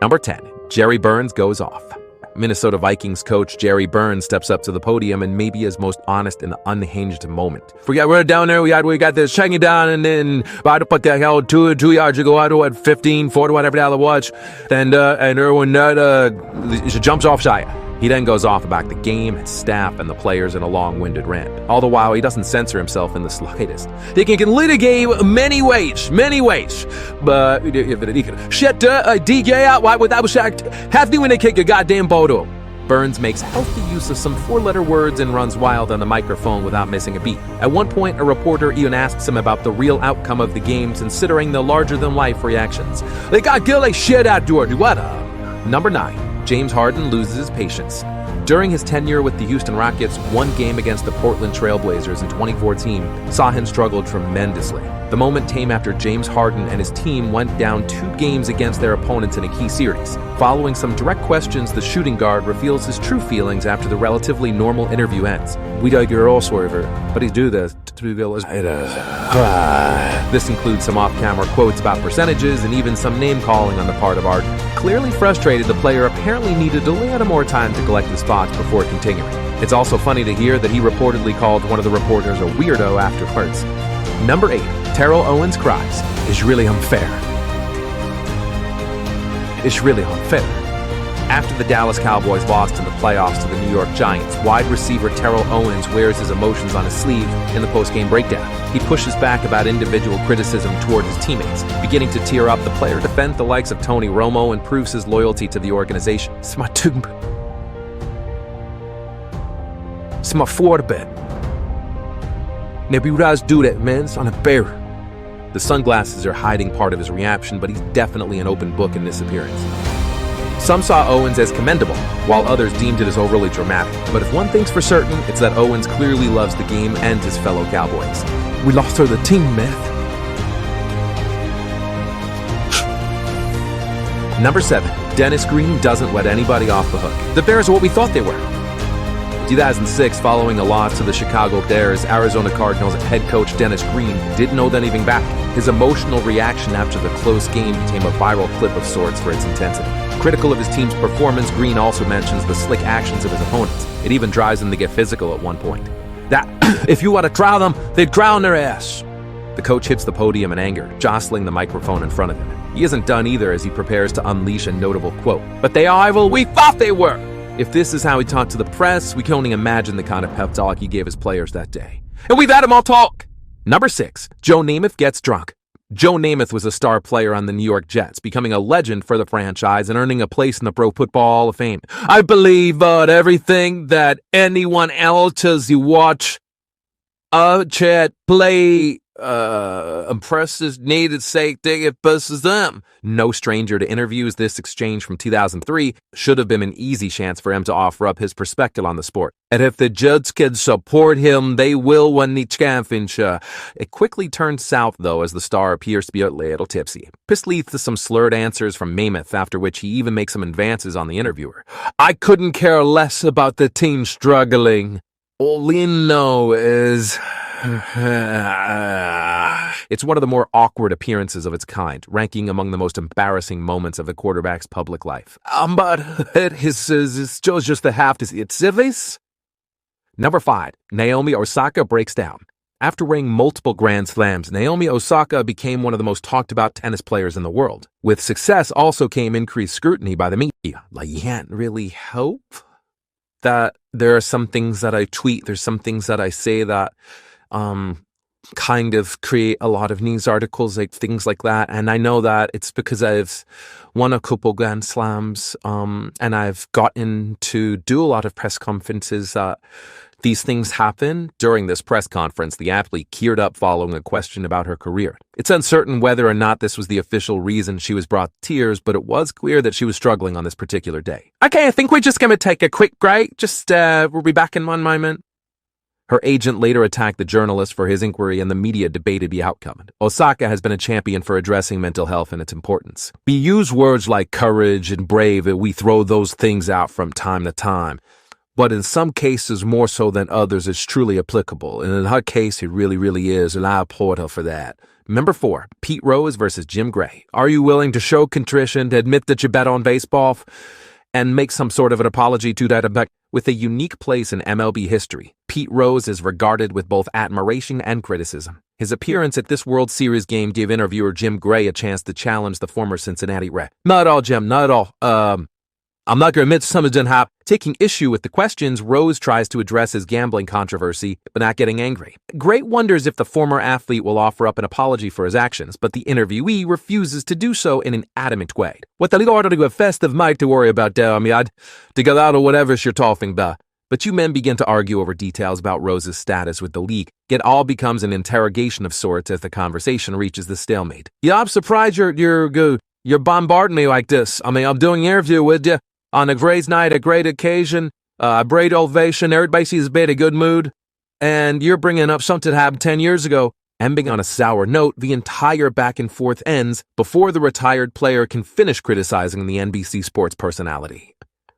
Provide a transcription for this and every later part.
Number 10, Jerry Burns goes off. Minnesota Vikings coach Jerry Burns steps up to the podium and maybe his most honest and unhinged moment. We're down there, we got this checking down, and then about to put the hell 2 yards, you go out to what, 15, 40, whatever the hell it was, and Erwin jumps off shy. He then goes off about the game, his staff, and the players in a long-winded rant. All the while, he doesn't censor himself in the slightest. They can lead a game many ways. But shit, DJ out, why would that was shacked? Half the when they kick a goddamn photo. Burns makes healthy use of some 4-letter words and runs wild on the microphone without missing a beat. At one point, a reporter even asks him about the real outcome of the game, considering the larger-than-life reactions. They got kill a shit out, George. What up? Number 9. James Harden loses his patience. During his tenure with the Houston Rockets, one game against the Portland Trailblazers in 2014 saw him struggle tremendously. The moment came after James Harden and his team went down 2 games against their opponents in a key series. Following some direct questions, the shooting guard reveals his true feelings after the relatively normal interview ends. We like your all swerver, but he do this to reveal his... This includes some off-camera quotes about percentages and even some name-calling on the part of Harden. Clearly frustrated, the player apparently needed a little more time to collect his thoughts before continuing. It's also funny to hear that he reportedly called one of the reporters a weirdo afterwards. Number 8. Terrell Owens cries. It's really unfair. It's really unfair. After the Dallas Cowboys lost in the playoffs to the New York Giants, wide receiver Terrell Owens wears his emotions on his sleeve in the postgame breakdown. He pushes back about individual criticism toward his teammates. Beginning to tear up, the player defends the likes of Tony Romo and proves his loyalty to the organization. It's my quarterback. Maybe you guys do that, man. It's on a bear. The sunglasses are hiding part of his reaction, but he's definitely an open book in this appearance. Some saw Owens as commendable, while others deemed it as overly dramatic. But if one thing's for certain, it's that Owens clearly loves the game and his fellow Cowboys. We lost her the team, man. Number 7. Dennis Green doesn't let anybody off the hook. The Bears are what we thought they were. 2006, following a loss to the Chicago Bears, Arizona Cardinals head coach Dennis Green didn't know anything back. His emotional reaction after the close game became a viral clip of sorts for its intensity. Critical of his team's performance, Green also mentions the slick actions of his opponents. It even drives them to get physical at one point. That, if you were to drown them, they'd drown their ass. The coach hits the podium in anger, jostling the microphone in front of him. He isn't done either as he prepares to unleash a notable quote. But they are evil, we thought they were! If this is how he talked to the press, we can only imagine the kind of pep talk he gave his players that day. And we've had him all talk! Number 6. Joe Namath gets drunk. Joe Namath was a star player on the New York Jets, becoming a legend for the franchise and earning a place in the Pro Football Hall of Fame. I believe everything that anyone else tells you watch Chat play impresses needed safety it versus them. No stranger to interviews, this exchange from 2003 should have been an easy chance for him to offer up his perspective on the sport. And if the Jets can support him, they will win the championship. It quickly turns south, though, as the star appears to be a little tipsy. This leads to some slurred answers from Namath, after which he even makes some advances on the interviewer. I couldn't care less about the team struggling. All we know is... It's one of the more awkward appearances of its kind, ranking among the most embarrassing moments of a quarterback's public life. But it's just the half to see it civis. Number 5. Naomi Osaka breaks down. After winning multiple Grand Slams, Naomi Osaka became one of the most talked about tennis players in the world. With success also came increased scrutiny by the media. Like, you can't really hope that there are some things that I tweet, there's some things that I say that kind of create a lot of news articles, like things like that. And I know that it's because I've won a couple Grand Slams, and I've gotten to do a lot of press conferences. These things happen. During this press conference, the athlete geared up following a question about her career. It's uncertain whether or not this was the official reason she was brought to tears, but it was clear that she was struggling on this particular day. Okay, I think we're just going to take a quick break. We'll be back in one moment. Her agent later attacked the journalist for his inquiry, and the media debated the outcome. Osaka has been a champion for addressing mental health and its importance. We use words like courage and brave, and we throw those things out from time to time. But in some cases, more so than others, it's truly applicable. And in her case, it really, really is, and I applaud her for that. Number 4, Pete Rose versus Jim Gray. Are you willing to show contrition, to admit that you bet on baseball, and make some sort of an apology to that effect? With a unique place in MLB history, Pete Rose is regarded with both admiration and criticism. His appearance at this World Series game gave interviewer Jim Gray a chance to challenge the former Cincinnati Red. Not at all, Jim, not at all. I'm not going to admit something didn't happen. Taking issue with the questions, Rose tries to address his gambling controversy, but not getting angry. Gray wonders if the former athlete will offer up an apology for his actions, but the interviewee refuses to do so in an adamant way. What the legal to a festive might to worry about there, Amiad, to get out of whatever you're talking about. But two men begin to argue over details about Rose's status with the league. It all becomes an interrogation of sorts as the conversation reaches the stalemate. Yeah, I'm surprised you're bombarding me like this. I mean, I'm doing an interview with you on a great night, a great occasion, a great ovation. Everybody sees a good mood, and you're bringing up something that happened 10 years ago. Ending on a sour note, the entire back and forth ends before the retired player can finish criticizing the NBC sports personality.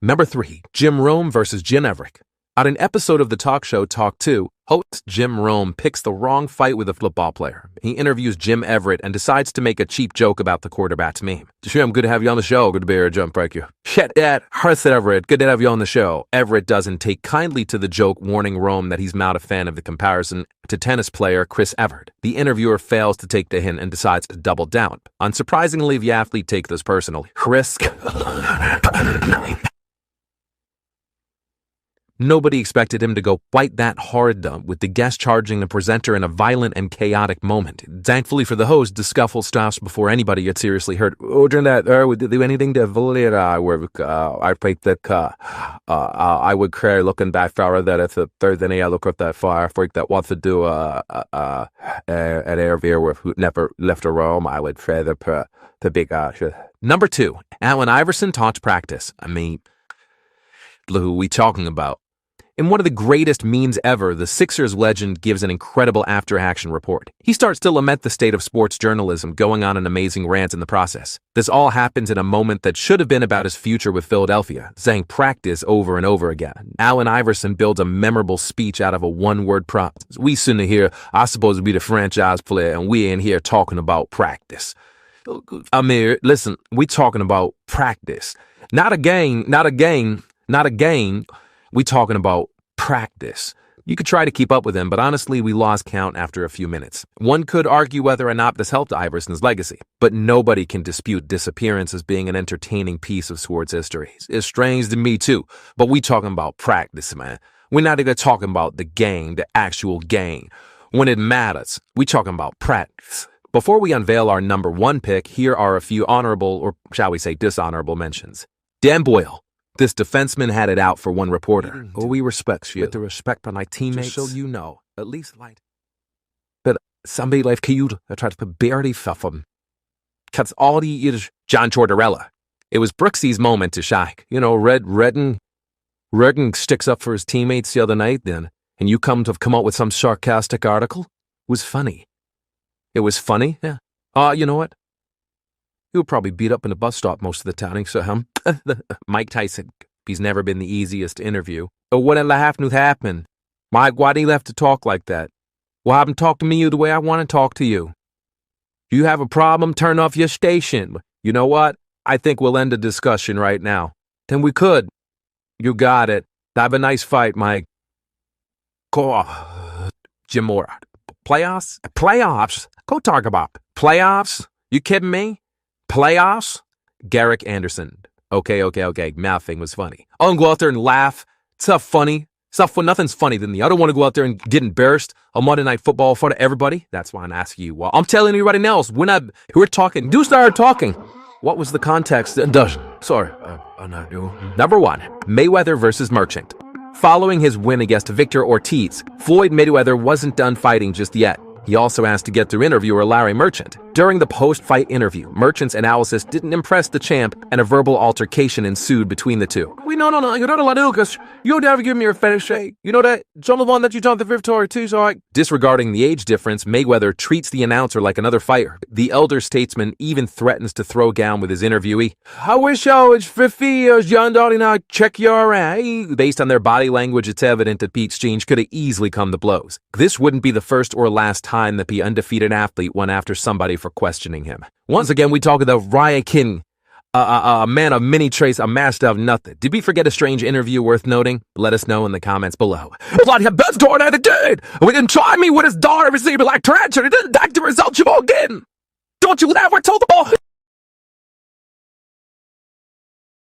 Number 3, Jim Rome versus Jim Everett. On an episode of the talk show Talk 2, host Jim Rome picks the wrong fight with a football player. He interviews Jim Everett and decides to make a cheap joke about the quarterback's name. Jim, good to have you on the show. Good to be here, Jim. Thank you. Shit, Dad. Hearth Everett. Good to have you on the show. Everett doesn't take kindly to the joke, warning Rome that he's not a fan of the comparison to tennis player Chris Evert. The interviewer fails to take the hint and decides to double down. Unsurprisingly, the athlete takes this personally. Chris... Nobody expected him to go quite that hard, though, with the guest charging the presenter in a violent and chaotic moment. Thankfully for the host, the scuffle stops before anybody gets seriously hurt. Oh, during that, we did do anything to validate I think that I would care looking back far that if there's any I look at that far freak that wants to do an interview with who never left a room, I would say the big Number 2, Allen Iverson taught practice. I mean, who we talking about? In one of the greatest memes ever, the Sixers legend gives an incredible after-action report. He starts to lament the state of sports journalism, going on an amazing rant in the process. This all happens in a moment that should have been about his future with Philadelphia, saying practice over and over again. Allen Iverson builds a memorable speech out of a one-word prompt. We sitting here, I supposed to be the franchise player, and we in here talking about practice. I mean, listen, we talking about practice. Not a game. We talking about practice. You could try to keep up with him, but honestly, we lost count after a few minutes. One could argue whether or not this helped Iverson's legacy, but nobody can dispute disappearance as being an entertaining piece of sports history. It's strange to me too, but we talking about practice, man. We're not even talking about the game, the actual game. When it matters, we talking about practice. Before we unveil our number 1 pick, here are a few honorable, or shall we say dishonorable mentions. Dan Boyle. This defenseman had it out for one reporter. Oh, we respect you. With the respect for my teammates. Just so you know, at least like. But somebody like you tried to barely fuff him. Cuts all the John Tortorella. It was Brooksy's moment to shine. You know, Redden sticks up for his teammates the other night then, and you come out with some sarcastic article? It was funny. It was funny? Yeah. You know what? He'll probably beat up in the bus stop most of the time, so Mike Tyson, he's never been the easiest to interview. Oh, what happened? Mike, why do you have to talk like that? Well, haven't talked to me the way I want to talk to you. Do you have a problem? Turn off your station. You know what? I think we'll end the discussion right now. Then we could. You got it. Have a nice fight, Mike. Jim Moore. Playoffs? Playoffs? Go talk about playoffs? You kidding me? Playoffs? Garrick Anderson. Okay. Mouthing was funny. I'll go out there and laugh. It's not funny. Nothing's funny than I don't want to go out there and get embarrassed on Monday Night Football in front of everybody. That's why I'm asking you. Well, I'm telling everybody else. We're talking. Do start talking. What was the context? Sorry. I'm not doing. Number 1, Mayweather versus Merchant. Following his win against Victor Ortiz, Floyd Mayweather wasn't done fighting just yet. He also asked to get through interviewer Larry Merchant. During the post-fight interview, Merchant's analysis didn't impress the champ, and a verbal altercation ensued between the two. No, you're not allowed to, because you never give me your fetish. You know that? John the one that you taught the Victor too, so I... Disregarding the age difference, Mayweather treats the announcer like another fighter. The elder statesman even threatens to throw down with his interviewee. I wish I was 50 years young, and I'd check your eye. Based on their body language, it's evident that the exchange could have easily come to blows. This wouldn't be the first or last time that the undefeated athlete went after somebody for questioning him. Once again, we talk of the Ryan King, a man of many traits, a master of nothing. Did we forget a strange interview worth noting? Let us know in the comments below. It's like the best door that it did. We didn't try me with his daughter receiving like trash, and it didn't act the result you all getting. Don't you ever tell the boy.